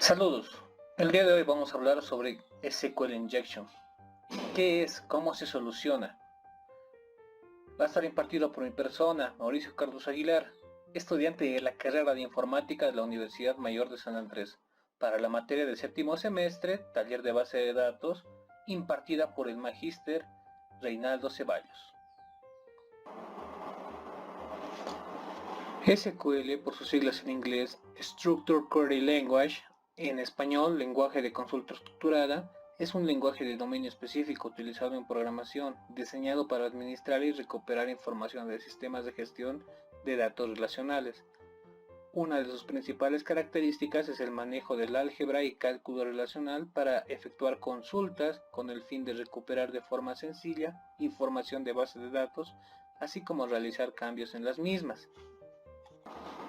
Saludos, el día de hoy vamos a hablar sobre SQL Injection. ¿Qué es? ¿Cómo se soluciona? Va a estar impartido por mi persona, Mauricio Carlos Aguilar, estudiante de la carrera de Informática de la Universidad Mayor de San Andrés, para la materia del séptimo semestre, taller de base de datos, impartida por el magíster Reinaldo Ceballos. SQL, por sus siglas en inglés, Structured Query Language, en español, lenguaje de consulta estructurada, es un lenguaje de dominio específico utilizado en programación, diseñado para administrar y recuperar información de sistemas de gestión de datos relacionales. Una de sus principales características es el manejo del álgebra y cálculo relacional para efectuar consultas con el fin de recuperar de forma sencilla información de base de datos, así como realizar cambios en las mismas.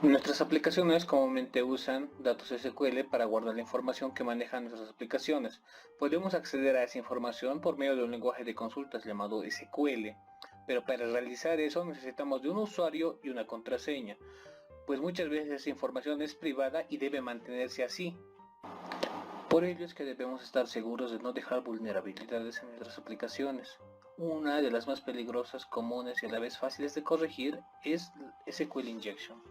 Nuestras aplicaciones comúnmente usan datos SQL para guardar la información que manejan nuestras aplicaciones. Podemos acceder a esa información por medio de un lenguaje de consultas llamado SQL, pero para realizar eso necesitamos de un usuario y una contraseña, pues muchas veces esa información es privada y debe mantenerse así. Por ello es que debemos estar seguros de no dejar vulnerabilidades en nuestras aplicaciones. Una de las más peligrosas, comunes y a la vez fáciles de corregir es SQL Injection.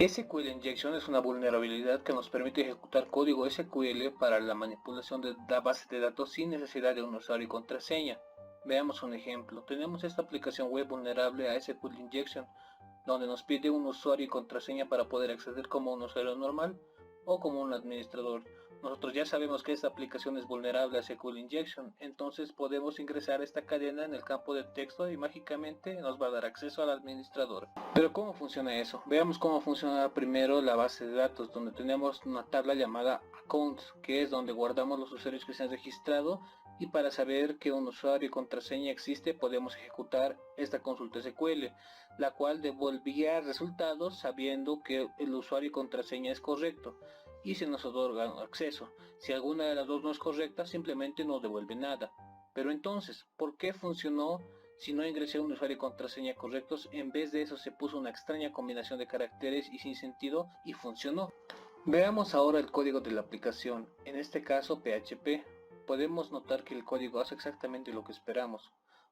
SQL Injection es una vulnerabilidad que nos permite ejecutar código SQL para la manipulación de la base de datos sin necesidad de un usuario y contraseña. Veamos un ejemplo. Tenemos esta aplicación web vulnerable a SQL Injection, donde nos pide un usuario y contraseña para poder acceder como un usuario normal o como un administrador. Nosotros ya sabemos que esta aplicación es vulnerable a SQL Injection, entonces podemos ingresar esta cadena en el campo de texto y mágicamente nos va a dar acceso al administrador. Pero ¿cómo funciona eso? Veamos cómo funciona primero la base de datos, donde tenemos una tabla llamada Accounts, que es donde guardamos los usuarios que se han registrado, y para saber que un usuario y contraseña existe podemos ejecutar esta consulta SQL, la cual devolvía resultados sabiendo que el usuario y contraseña es correcto y se nos otorga acceso. Si alguna de las dos no es correcta, simplemente no devuelve nada. Pero entonces, ¿por qué funcionó si no ingresé un usuario y contraseña correctos? En vez de eso se puso una extraña combinación de caracteres y sin sentido y funcionó. Veamos ahora el código de la aplicación, en este caso PHP. Podemos notar que el código hace exactamente lo que esperamos.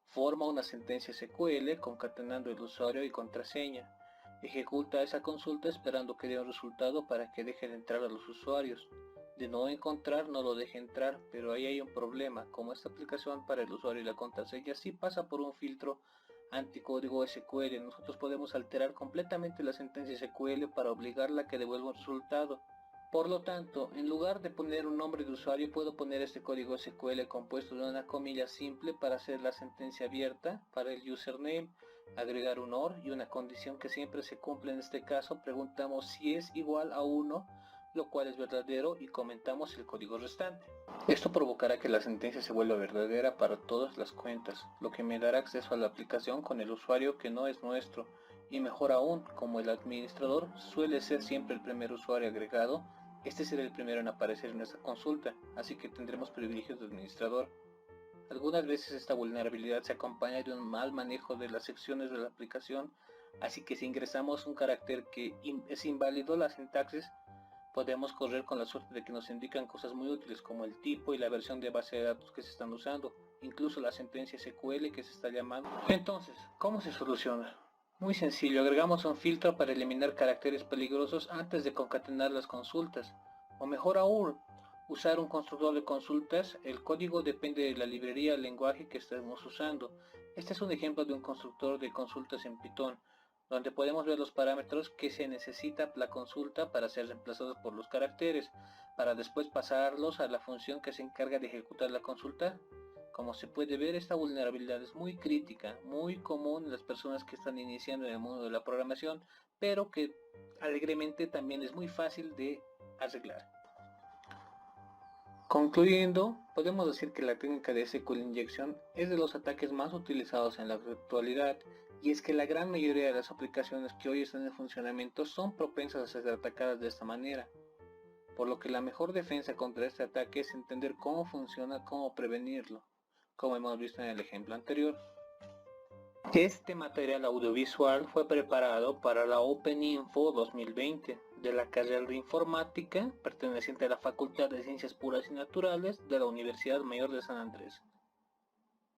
Forma una sentencia SQL concatenando el usuario y contraseña. Ejecuta esa consulta esperando que dé un resultado para que deje de entrar a los usuarios. De no encontrar, no lo deje entrar, pero ahí hay un problema. Como esta aplicación para el usuario y la contraseña sí pasa por un filtro anticódigo SQL, nosotros podemos alterar completamente la sentencia SQL para obligarla a que devuelva un resultado. Por lo tanto, en lugar de poner un nombre de usuario, puedo poner este código SQL compuesto de una comilla simple para hacer la sentencia abierta para el username, agregar un OR y una condición que siempre se cumple. En este caso preguntamos si es igual a 1, lo cual es verdadero, y comentamos el código restante. Esto provocará que la sentencia se vuelva verdadera para todas las cuentas, lo que me dará acceso a la aplicación con el usuario que no es nuestro, y mejor aún, como el administrador suele ser siempre el primer usuario agregado, este será el primero en aparecer en esta consulta, así que tendremos privilegios de administrador. Algunas veces esta vulnerabilidad se acompaña de un mal manejo de las secciones de la aplicación, así que si ingresamos un carácter que es inválido, la sintaxis, podemos correr con la suerte de que nos indican cosas muy útiles como el tipo y la versión de base de datos que se están usando, incluso la sentencia SQL que se está llamando. Entonces, ¿cómo se soluciona? Muy sencillo, agregamos un filtro para eliminar caracteres peligrosos antes de concatenar las consultas, o mejor aún, usar un constructor de consultas. El código depende de la librería o lenguaje que estemos usando. Este es un ejemplo de un constructor de consultas en Python, donde podemos ver los parámetros que se necesita la consulta para ser reemplazados por los caracteres, para después pasarlos a la función que se encarga de ejecutar la consulta. Como se puede ver, esta vulnerabilidad es muy crítica, muy común en las personas que están iniciando en el mundo de la programación, pero que alegremente también es muy fácil de arreglar. Concluyendo, podemos decir que la técnica de SQL Injection es de los ataques más utilizados en la actualidad, y es que la gran mayoría de las aplicaciones que hoy están en funcionamiento son propensas a ser atacadas de esta manera, por lo que la mejor defensa contra este ataque es entender cómo funciona, cómo prevenirlo, como hemos visto en el ejemplo anterior. Este material audiovisual fue preparado para la OpenInfo 2020. de la carrera de Informática, perteneciente a la Facultad de Ciencias Puras y Naturales de la Universidad Mayor de San Andrés.